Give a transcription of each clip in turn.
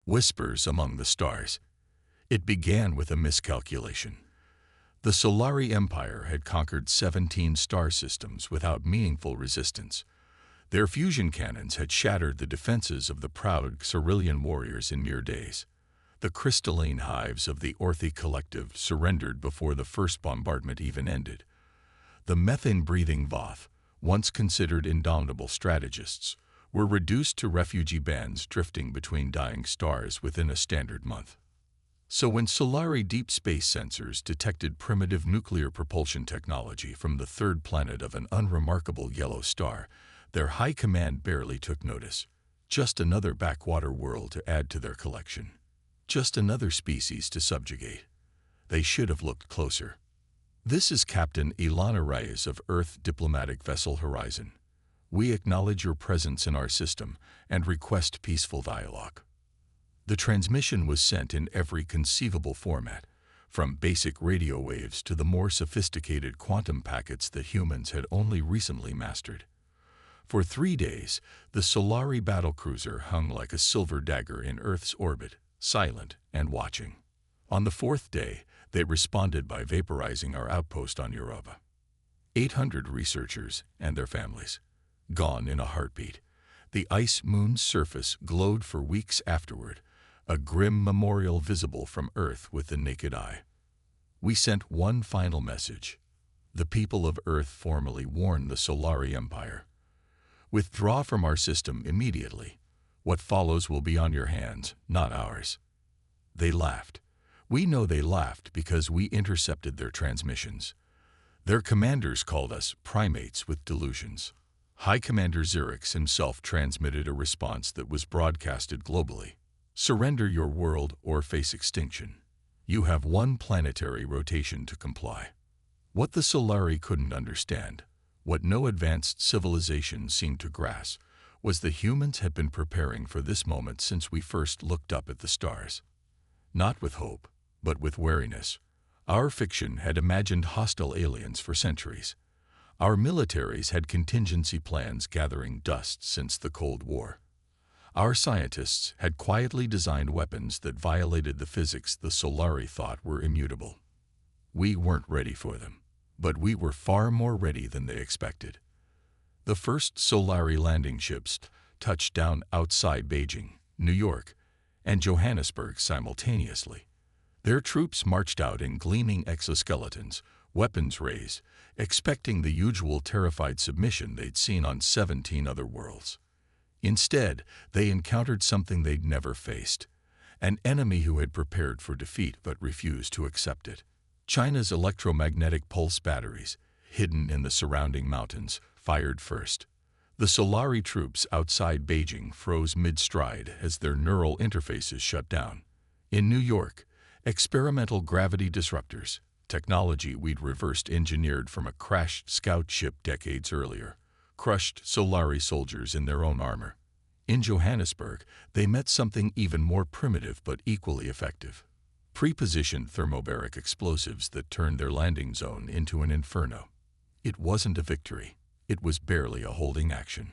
Whispers among the stars. It began with a miscalculation. The Solari Empire had conquered 17 star systems without meaningful resistance. Their fusion cannons had shattered the defenses of the proud Cyrillian warriors in mere days. The crystalline hives of the Orthe Collective surrendered before the first bombardment even ended. The methane-breathing Voth, once considered indomitable strategists, were reduced to refugee bands drifting between dying stars within a standard month. So when Solari deep space sensors detected primitive nuclear propulsion technology from the third planet of an unremarkable yellow star, their high command barely took notice. Just another backwater world to add to their collection. Just another species to subjugate. They should have looked closer. This is Captain Ilana Reyes of Earth Diplomatic Vessel Horizon. We acknowledge your presence in our system and request peaceful dialogue. The transmission was sent in every conceivable format, from basic radio waves to the more sophisticated quantum packets that humans had only recently mastered. For 3 days, the Solari battlecruiser hung like a silver dagger in Earth's orbit, silent and watching. On the 4th day, they responded by vaporizing our outpost on Europa. 800 researchers and their families. Gone in a heartbeat. The ice moon's surface glowed for weeks afterward, a grim memorial visible from Earth with the naked eye. We sent one final message. The people of Earth formally warned the Solari Empire. Withdraw from our system immediately. What follows will be on your hands, not ours. They laughed. We know they laughed because we intercepted their transmissions. Their commanders called us primates with delusions. High Commander Xerix himself transmitted a response that was broadcasted globally. Surrender your world or face extinction. You have one planetary rotation to comply. What the Solari couldn't understand, what no advanced civilization seemed to grasp, was that humans had been preparing for this moment since we first looked up at the stars. Not with hope, but with wariness. Our fiction had imagined hostile aliens for centuries. Our militaries had contingency plans gathering dust since the Cold War. Our scientists had quietly designed weapons that violated the physics the Solari thought were immutable. We weren't ready for them, but we were far more ready than they expected. The first Solari landing ships touched down outside Beijing, New York, and Johannesburg simultaneously. Their troops marched out in gleaming exoskeletons, weapons raised, expecting the usual terrified submission they'd seen on 17 other worlds. Instead, they encountered something they'd never faced, an enemy who had prepared for defeat but refused to accept it. China's electromagnetic pulse batteries, hidden in the surrounding mountains, fired first. The Solari troops outside Beijing froze mid-stride as their neural interfaces shut down. In New York, experimental gravity disruptors, technology we'd reversed engineered from a crashed scout ship decades earlier, crushed Solari soldiers in their own armor. In Johannesburg, they met something even more primitive but equally effective. Pre-positioned thermobaric explosives that turned their landing zone into an inferno. It wasn't a victory. It was barely a holding action.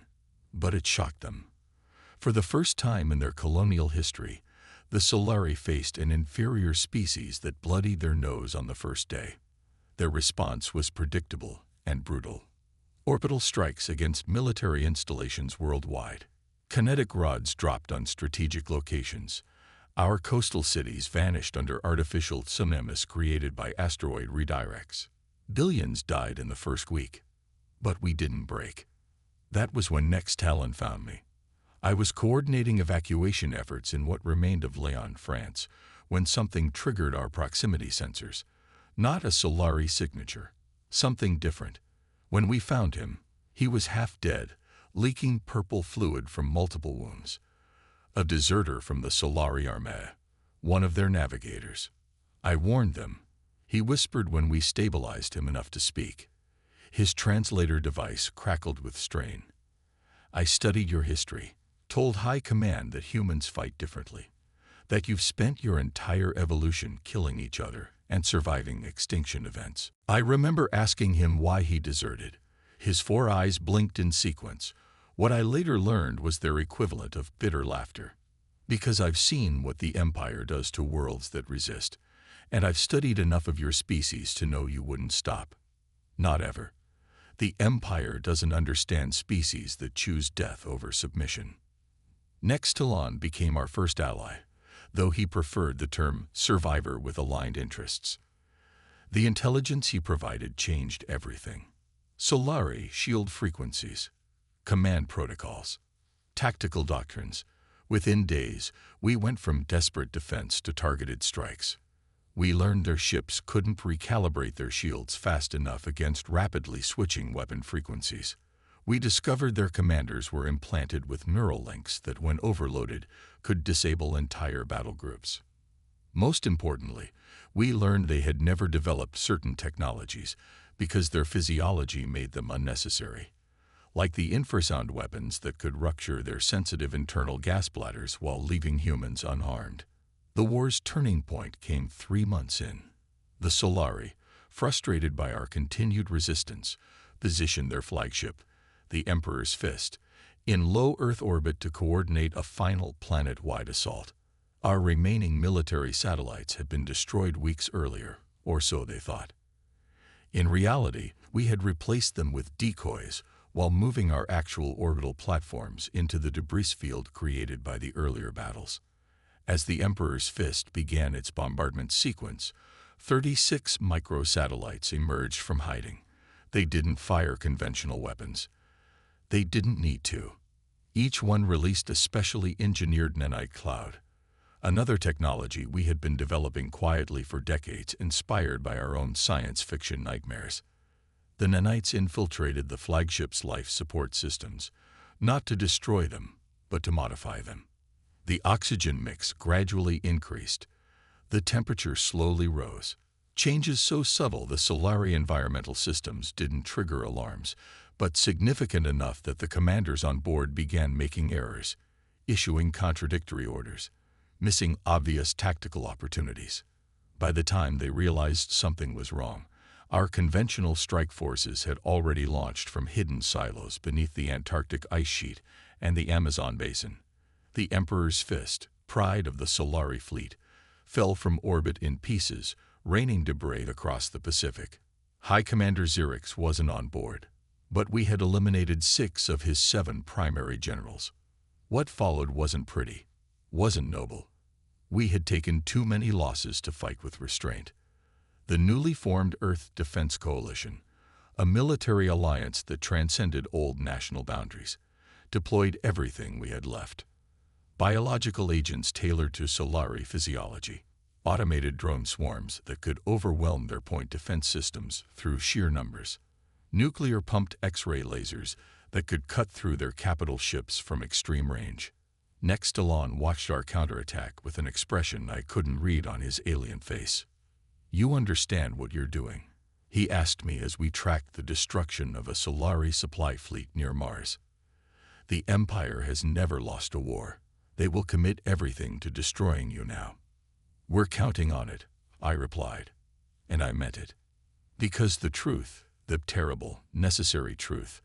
But it shocked them. For the first time in their colonial history, the Solari faced an inferior species that bloodied their nose on the first day. Their response was predictable and brutal. Orbital strikes against military installations worldwide. Kinetic rods dropped on strategic locations. Our coastal cities vanished under artificial tsunamis created by asteroid redirects. Billions died in the first week. But we didn't break. That was when Next Talon found me. I was coordinating evacuation efforts in what remained of Lyon, France, when something triggered our proximity sensors. Not a Solari signature. Something different. When we found him, he was half dead, leaking purple fluid from multiple wounds. A deserter from the Solari Armée, one of their navigators. I warned them. He whispered when we stabilized him enough to speak. His translator device crackled with strain. I studied your history, told High Command that humans fight differently, that you've spent your entire evolution killing each other and surviving extinction events. I remember asking him why he deserted. His 4 eyes blinked in sequence. What I later learned was their equivalent of bitter laughter. Because I've seen what the Empire does to worlds that resist, and I've studied enough of your species to know you wouldn't stop. Not ever. The Empire doesn't understand species that choose death over submission. Nextalon became our first ally, though he preferred the term survivor with aligned interests. The intelligence he provided changed everything. Solari shield frequencies, command protocols, tactical doctrines. Within days, we went from desperate defense to targeted strikes. We learned their ships couldn't recalibrate their shields fast enough against rapidly switching weapon frequencies. We discovered their commanders were implanted with neural links that, when overloaded, could disable entire battle groups. Most importantly, we learned they had never developed certain technologies because their physiology made them unnecessary, like the infrasound weapons that could rupture their sensitive internal gas bladders while leaving humans unharmed. The war's turning point came 3 months in. The Solari, frustrated by our continued resistance, positioned their flagship, the Emperor's Fist, in low Earth orbit to coordinate a final planet-wide assault. Our remaining military satellites had been destroyed weeks earlier, or so they thought. In reality, we had replaced them with decoys while moving our actual orbital platforms into the debris field created by the earlier battles. As the Emperor's Fist began its bombardment sequence, 36 microsatellites emerged from hiding. They didn't fire conventional weapons. They didn't need to. Each one released a specially engineered nanite cloud, another technology we had been developing quietly for decades, inspired by our own science fiction nightmares. The nanites infiltrated the flagship's life support systems, not to destroy them, but to modify them. The oxygen mix gradually increased. The temperature slowly rose. Changes so subtle the Solari environmental systems didn't trigger alarms, but significant enough that the commanders on board began making errors, issuing contradictory orders, missing obvious tactical opportunities. By the time they realized something was wrong, our conventional strike forces had already launched from hidden silos beneath the Antarctic ice sheet and the Amazon basin. The Emperor's Fist, pride of the Solari fleet, fell from orbit in pieces, raining debris across the Pacific. High Commander Xerix wasn't on board, but we had eliminated 6 of his 7 primary generals. What followed wasn't pretty, wasn't noble. We had taken too many losses to fight with restraint. The newly formed Earth Defense Coalition, a military alliance that transcended old national boundaries, deployed everything we had left. Biological agents tailored to Solari physiology, automated drone swarms that could overwhelm their point defense systems through sheer numbers, nuclear-pumped X-ray lasers that could cut through their capital ships from extreme range. Nextalon watched our counterattack with an expression I couldn't read on his alien face. "You understand what you're doing?" he asked me as we tracked the destruction of a Solari supply fleet near Mars. "The Empire has never lost a war. They will commit everything to destroying you now." "We're counting on it," I replied, and I meant it. Because the truth, the terrible, necessary truth,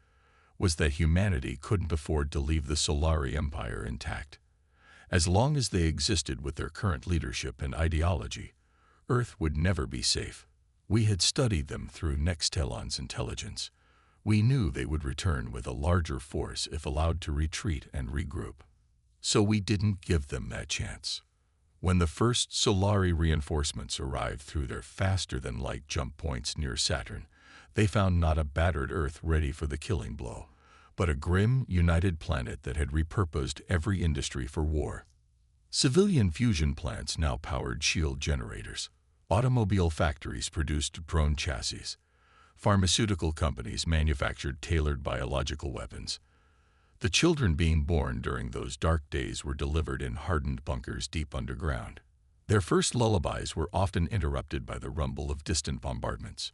was that humanity couldn't afford to leave the Solari Empire intact. As long as they existed with their current leadership and ideology, Earth would never be safe. We had studied them through Nextalon's intelligence. We knew they would return with a larger force if allowed to retreat and regroup. So we didn't give them that chance. When the first Solari reinforcements arrived through their faster-than-light jump points near Saturn, they found not a battered Earth ready for the killing blow, but a grim, united planet that had repurposed every industry for war. Civilian fusion plants now powered shield generators. Automobile factories produced drone chassis. Pharmaceutical companies manufactured tailored biological weapons. The children being born during those dark days were delivered in hardened bunkers deep underground. Their first lullabies were often interrupted by the rumble of distant bombardments.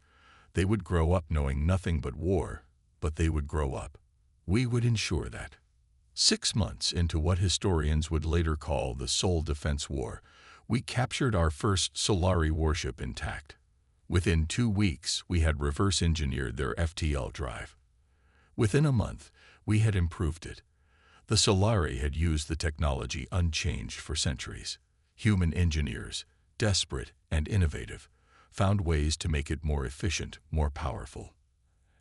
They would grow up knowing nothing but war, but they would grow up. We would ensure that. 6 months into what historians would later call the Sol Defense War, we captured our first Solari warship intact. Within 2 weeks, we had reverse-engineered their FTL drive. Within a month, we had improved it. The Solari had used the technology unchanged for centuries. Human engineers, desperate and innovative, found ways to make it more efficient, more powerful.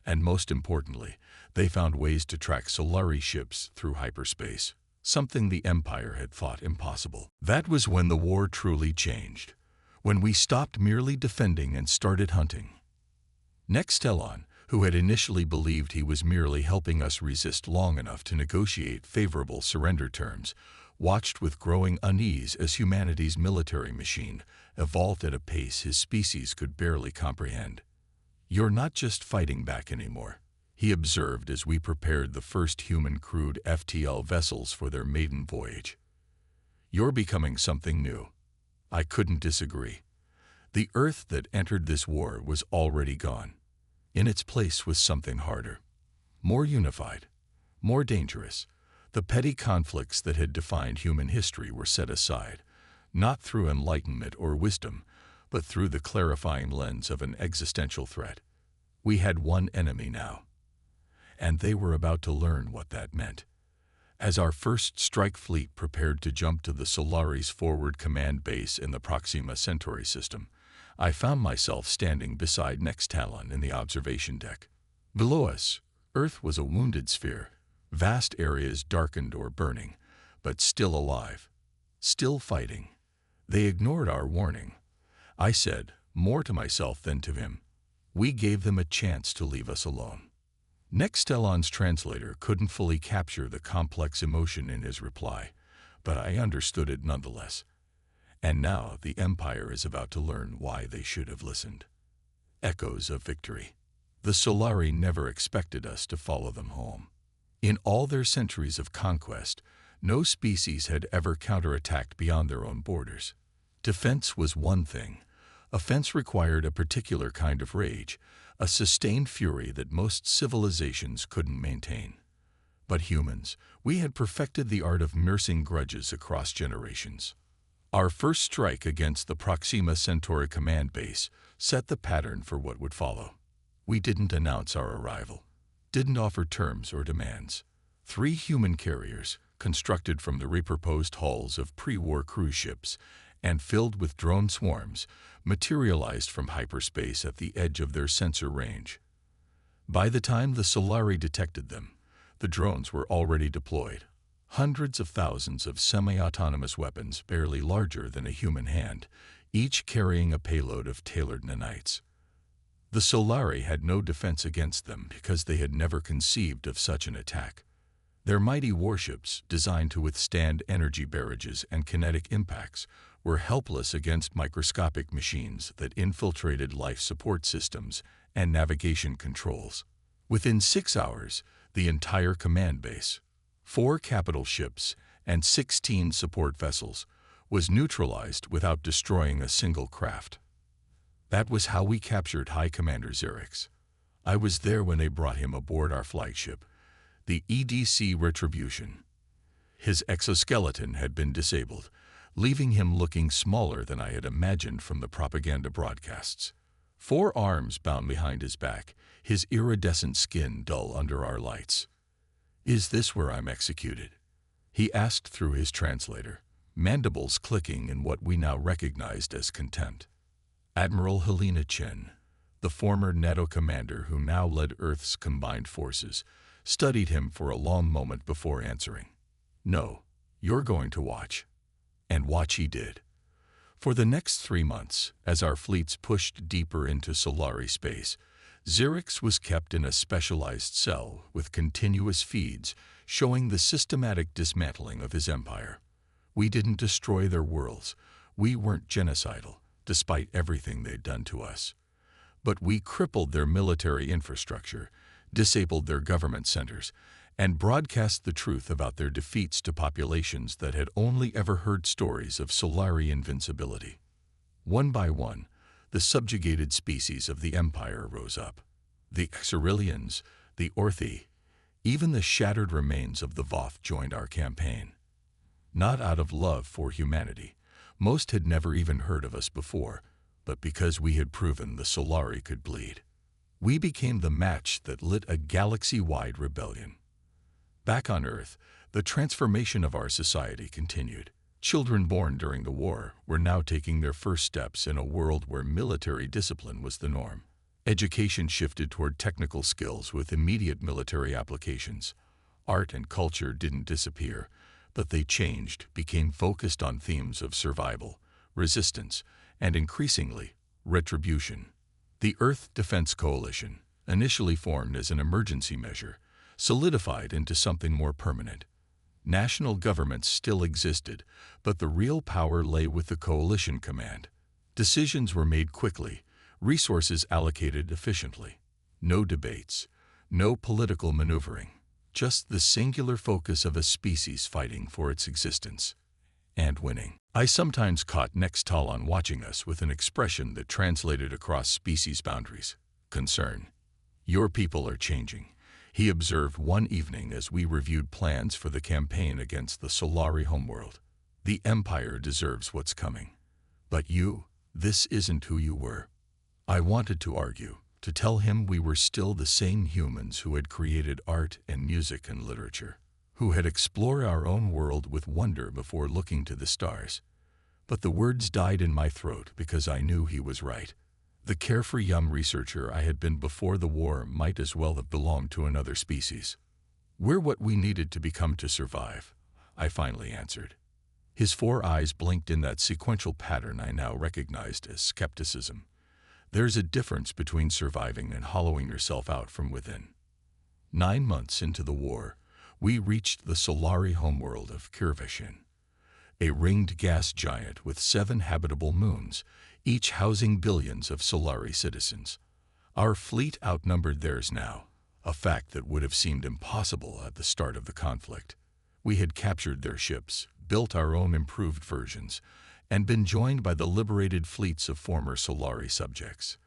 And most importantly, they found ways to track Solari ships through hyperspace, something the Empire had thought impossible. That was when the war truly changed, when we stopped merely defending and started hunting. Nextelon, who had initially believed he was merely helping us resist long enough to negotiate favorable surrender terms, watched with growing unease as humanity's military machine evolved at a pace his species could barely comprehend. "You're not just fighting back anymore," he observed as we prepared the first human-crewed FTL vessels for their maiden voyage. "You're becoming something new." I couldn't disagree. The Earth that entered this war was already gone. In its place was something harder, more unified, more dangerous. The petty conflicts that had defined human history were set aside, not through enlightenment or wisdom, but through the clarifying lens of an existential threat. We had one enemy now, and they were about to learn what that meant. As our first strike fleet prepared to jump to the Solari's forward command base in the Proxima Centauri system, I found myself standing beside Nextelon in the observation deck. Below us, Earth was a wounded sphere, vast areas darkened or burning, but still alive, still fighting. They ignored our warning. I said, more to myself than to him, we gave them a chance to leave us alone. Nextelon's translator couldn't fully capture the complex emotion in his reply, but I understood it nonetheless. And now the Empire is about to learn why they should have listened. Echoes of victory. The Solari never expected us to follow them home. In all their centuries of conquest, no species had ever counterattacked beyond their own borders. Defense was one thing. Offense required a particular kind of rage, a sustained fury that most civilizations couldn't maintain. But humans, we had perfected the art of nursing grudges across generations. Our first strike against the Proxima Centauri command base set the pattern for what would follow. We didn't announce our arrival, didn't offer terms or demands. 3 human carriers, constructed from the repurposed hulls of pre-war cruise ships and filled with drone swarms, materialized from hyperspace at the edge of their sensor range. By the time the Solari detected them, the drones were already deployed. Hundreds of thousands of semi-autonomous weapons barely larger than a human hand, each carrying a payload of tailored nanites. The Solari had no defense against them because they had never conceived of such an attack. Their mighty warships, designed to withstand energy barrages and kinetic impacts, were helpless against microscopic machines that infiltrated life support systems and navigation controls. Within 6 hours, the entire command base, 4 capital ships and 16 support vessels, was neutralized without destroying a single craft. That was how we captured High Commander Xerix. I was there when they brought him aboard our flagship, the EDC Retribution. His exoskeleton had been disabled, leaving him looking smaller than I had imagined from the propaganda broadcasts. 4 arms bound behind his back, his iridescent skin dull under our lights. "Is this where I'm executed?" he asked through his translator, mandibles clicking in what we now recognized as contempt. Admiral Helena Chen, the former NATO commander who now led Earth's combined forces, studied him for a long moment before answering. "No, you're going to watch." And watch he did. For the next 3 months, as our fleets pushed deeper into Solari space, Xerix was kept in a specialized cell with continuous feeds showing the systematic dismantling of his empire. We didn't destroy their worlds. We weren't genocidal, despite everything they'd done to us. But we crippled their military infrastructure, disabled their government centers, and broadcast the truth about their defeats to populations that had only ever heard stories of Solari invincibility. One by one, the subjugated species of the Empire rose up. The Exarillians, the Orthi, even the shattered remains of the Voth joined our campaign. Not out of love for humanity. Most had never even heard of us before, but because we had proven the Solari could bleed. We became the match that lit a galaxy-wide rebellion. Back on Earth, The transformation of our society continued. Children born during the war were now taking their first steps in a world where military discipline was the norm. Education shifted toward technical skills with immediate military applications. Art and culture didn't disappear, but they changed, became focused on themes of survival, resistance, and increasingly, retribution. The Earth Defense Coalition, initially formed as an emergency measure, solidified into something more permanent. National governments still existed, but the real power lay with the Coalition Command. Decisions were made quickly, resources allocated efficiently. No debates, no political maneuvering, just the singular focus of a species fighting for its existence and winning. I sometimes caught Nextalon watching us with an expression that translated across species boundaries. Concern. Your people are changing, he observed one evening as we reviewed plans for the campaign against the Solari homeworld. The Empire deserves what's coming. But you, this isn't who you were. I wanted to argue, to tell him we were still the same humans who had created art and music and literature, who had explored our own world with wonder before looking to the stars. But the words died in my throat because I knew he was right. The carefree young researcher I had been before the war might as well have belonged to another species. We're what we needed to become to survive, I finally answered. His 4 eyes blinked in that sequential pattern I now recognized as skepticism. There's a difference between surviving and hollowing yourself out from within. 9 months into the war, we reached the Solari homeworld of Kirveshin, a ringed gas giant with 7 habitable moons, each housing billions of Solari citizens. Our fleet outnumbered theirs now, a fact that would have seemed impossible at the start of the conflict. We had captured their ships, built our own improved versions, and been joined by the liberated fleets of former Solari subjects.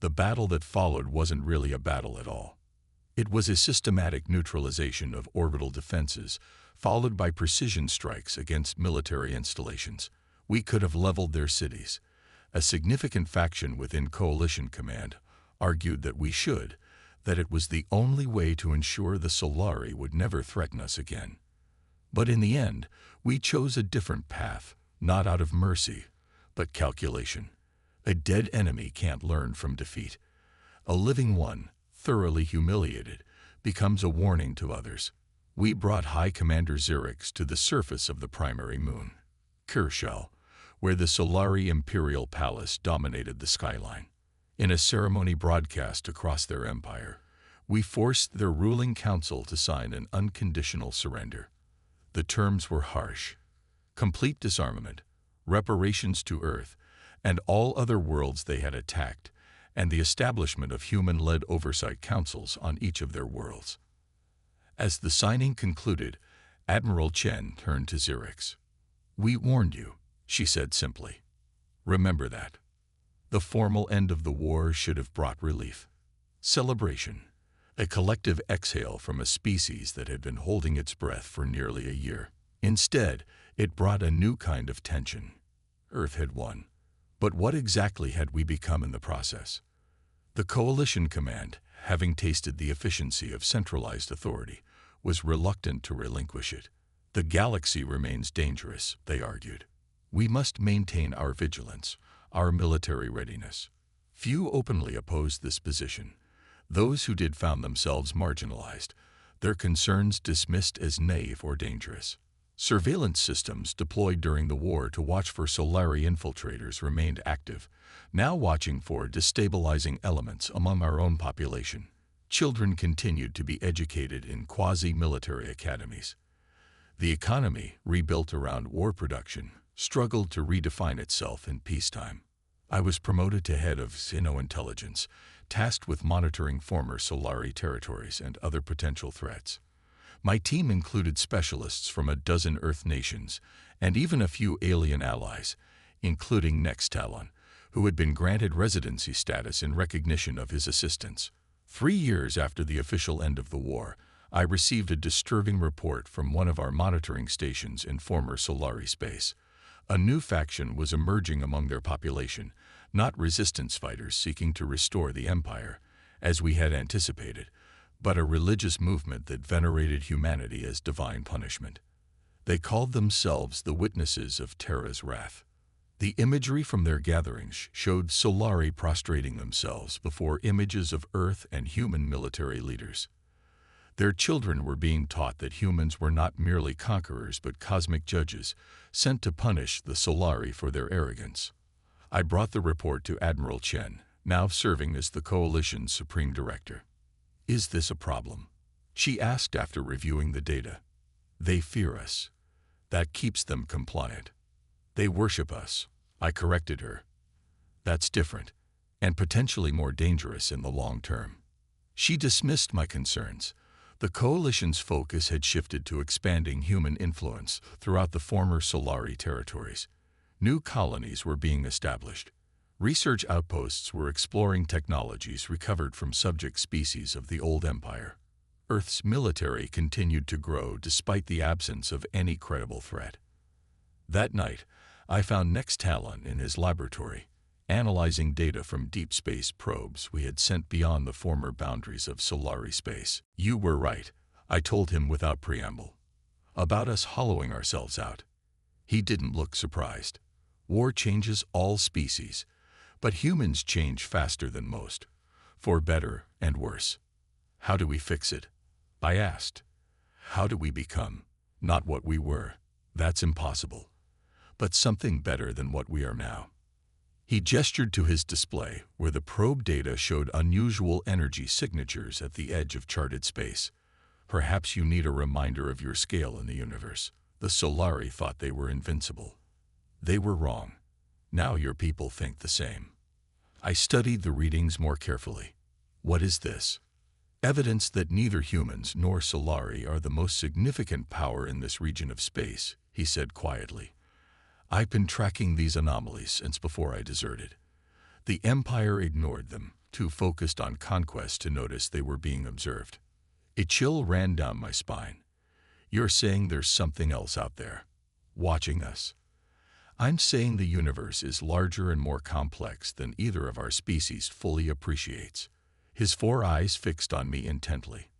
The battle that followed wasn't really a battle at all. It was a systematic neutralization of orbital defenses, followed by precision strikes against military installations. We could have leveled their cities. A significant faction within Coalition Command argued that we should, that it was the only way to ensure the Solari would never threaten us again. But in the end, we chose a different path, not out of mercy, but calculation. A dead enemy can't learn from defeat. A living one, thoroughly humiliated, becomes a warning to others. We brought High Commander Xerix to the surface of the primary moon, Kirshal, where the Solari Imperial Palace dominated the skyline. In a ceremony broadcast across their empire, we forced their ruling council to sign an unconditional surrender. The terms were harsh: complete disarmament, reparations to Earth, and all other worlds they had attacked, and the establishment of human-led oversight councils on each of their worlds. As the signing concluded, Admiral Chen turned to Xerix. "We warned you," she said simply. "Remember that. The formal end of the war should have brought relief. Celebration, a collective exhale from a species that had been holding its breath for nearly a year. Instead, it brought a new kind of tension. Earth had won. But what exactly had we become in the process? The Coalition Command, having tasted the efficiency of centralized authority, was reluctant to relinquish it. The galaxy remains dangerous, they argued. We must maintain our vigilance, our military readiness. Few openly opposed this position. Those who did found themselves marginalized, their concerns dismissed as naive or dangerous. Surveillance systems deployed during the war to watch for Solari infiltrators remained active, now watching for destabilizing elements among our own population. Children continued to be educated in quasi-military academies. The economy, rebuilt around war production, struggled to redefine itself in peacetime. I was promoted to head of Xeno-intelligence, tasked with monitoring former Solari territories and other potential threats. My team included specialists from a dozen Earth nations and even a few alien allies, including Nextalon, who had been granted residency status in recognition of his assistance. 3 years after the official end of the war, I received a disturbing report from one of our monitoring stations in former Solari space. A new faction was emerging among their population, not resistance fighters seeking to restore the Empire, as we had anticipated, but a religious movement that venerated humanity as divine punishment. They called themselves the witnesses of Terra's wrath. The imagery from their gatherings showed Solari prostrating themselves before images of Earth and human military leaders. Their children were being taught that humans were not merely conquerors but cosmic judges, sent to punish the Solari for their arrogance. I brought the report to Admiral Chen, now serving as the Coalition's Supreme Director. "Is this a problem?" she asked after reviewing the data. "They fear us. That keeps them compliant. They worship us," I corrected her. "That's different, and potentially more dangerous in the long term." She dismissed my concerns. The Coalition's focus had shifted to expanding human influence throughout the former Solari territories. New colonies were being established. Research outposts were exploring technologies recovered from subject species of the old empire. Earth's military continued to grow despite the absence of any credible threat. That night, I found Nextalon in his laboratory, analyzing data from deep space probes we had sent beyond the former boundaries of Solari space. "You were right," I told him without preamble, "about us hollowing ourselves out." He didn't look surprised. War changes all species, but humans change faster than most, for better and worse. "How do we fix it?" I asked. "How do we become, not what we were? That's impossible, but something better than what we are now." He gestured to his display, where the probe data showed unusual energy signatures at the edge of charted space. "Perhaps you need a reminder of your scale in the universe. The Solari thought they were invincible. They were wrong. Now your people think the same." I studied the readings more carefully. "What is this?" "Evidence that neither humans nor Solari are the most significant power in this region of space," he said quietly. "I've been tracking these anomalies since before I deserted. The Empire ignored them, too focused on conquest to notice they were being observed." A chill ran down my spine. "You're saying there's something else out there, watching us?" "I'm saying the universe is larger and more complex than either of our species fully appreciates." His 4 eyes fixed on me intently.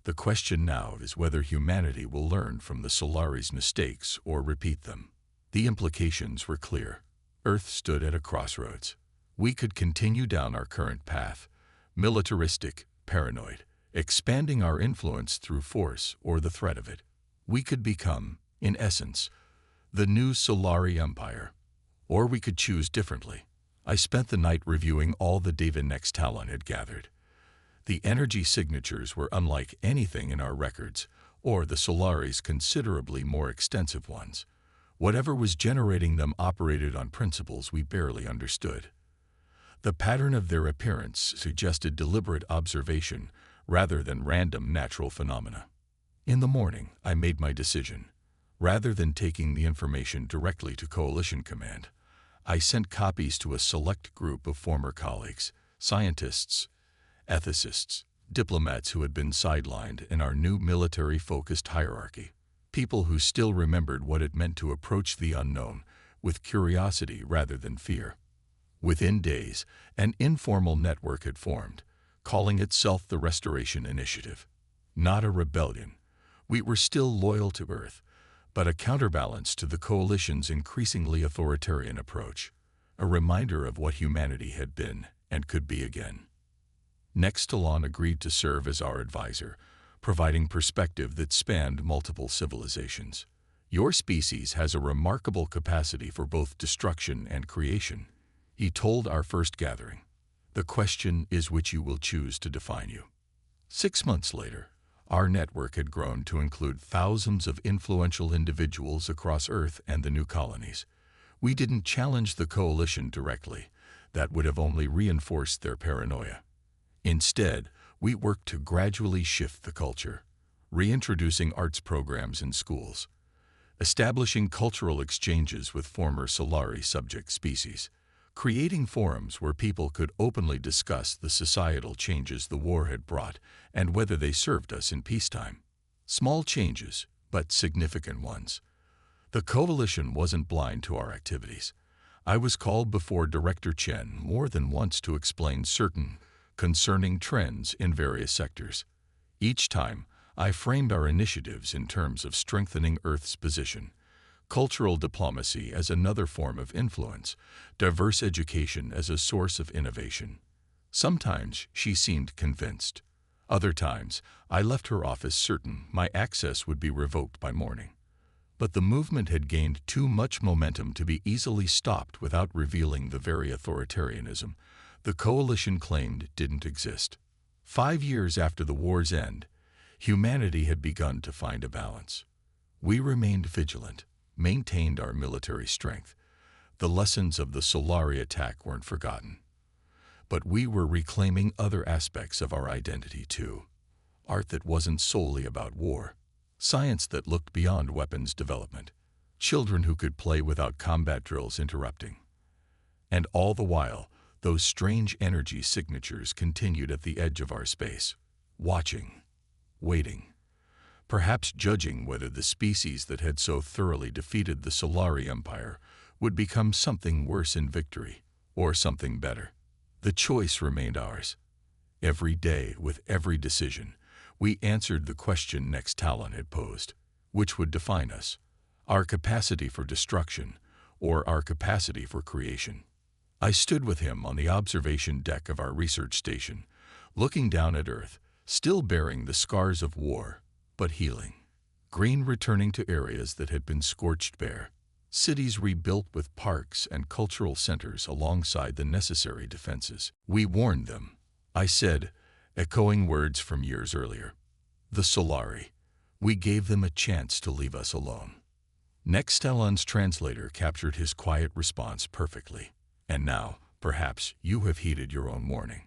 "The question now is whether humanity will learn from the Solari's mistakes or repeat them." The implications were clear. Earth stood at a crossroads. We could continue down our current path, militaristic, paranoid, expanding our influence through force or the threat of it. We could become, in essence, the new Solari Empire. Or we could choose differently. I spent the night reviewing all the data Nextalon had gathered. The energy signatures were unlike anything in our records, or the Solari's considerably more extensive ones. Whatever was generating them operated on principles we barely understood. The pattern of their appearance suggested deliberate observation rather than random natural phenomena. In the morning, I made my decision. Rather than taking the information directly to Coalition Command, I sent copies to a select group of former colleagues, scientists, ethicists, diplomats who had been sidelined in our new military-focused hierarchy. People who still remembered what it meant to approach the unknown with curiosity rather than fear. Within days, an informal network had formed, calling itself the Restoration Initiative. Not a rebellion. We were still loyal to Earth, but a counterbalance to the Coalition's increasingly authoritarian approach, a reminder of what humanity had been and could be again. Nextalon agreed to serve as our advisor, providing perspective that spanned multiple civilizations. "Your species has a remarkable capacity for both destruction and creation," he told our first gathering. "The question is which you will choose to define you." 6 months later, our network had grown to include thousands of influential individuals across Earth and the new colonies. We didn't challenge the Coalition directly. That would have only reinforced their paranoia. Instead, we worked to gradually shift the culture, reintroducing arts programs in schools, establishing cultural exchanges with former Solari subject species, creating forums where people could openly discuss the societal changes the war had brought and whether they served us in peacetime. Small changes, but significant ones. The Coalition wasn't blind to our activities. I was called before Director Chen more than once to explain certain concerning trends in various sectors. Each time, I framed our initiatives in terms of strengthening Earth's position, cultural diplomacy as another form of influence, diverse education as a source of innovation. Sometimes she seemed convinced. Other times, I left her office certain my access would be revoked by morning. But the movement had gained too much momentum to be easily stopped without revealing the very authoritarianism the coalition claimed didn't exist. 5 years after the war's end, humanity had begun to find a balance. We remained vigilant, maintained our military strength. The lessons of the Solari attack weren't forgotten. But we were reclaiming other aspects of our identity too. Art that wasn't solely about war. Science that looked beyond weapons development. Children who could play without combat drills interrupting. And all the while, those strange energy signatures continued at the edge of our space, watching, waiting, perhaps judging whether the species that had so thoroughly defeated the Solari Empire would become something worse in victory, or something better. The choice remained ours. Every day, with every decision, we answered the question Next Talon had posed. Which would define us? Our capacity for destruction, or our capacity for creation? I stood with him on the observation deck of our research station, looking down at Earth, still bearing the scars of war, but healing. Green returning to areas that had been scorched bare. Cities rebuilt with parks and cultural centers alongside the necessary defenses. We warned them, I said, echoing words from years earlier. The Solari. We gave them a chance to leave us alone. Next Talon's translator captured his quiet response perfectly. And now, perhaps, you have heeded your own warning.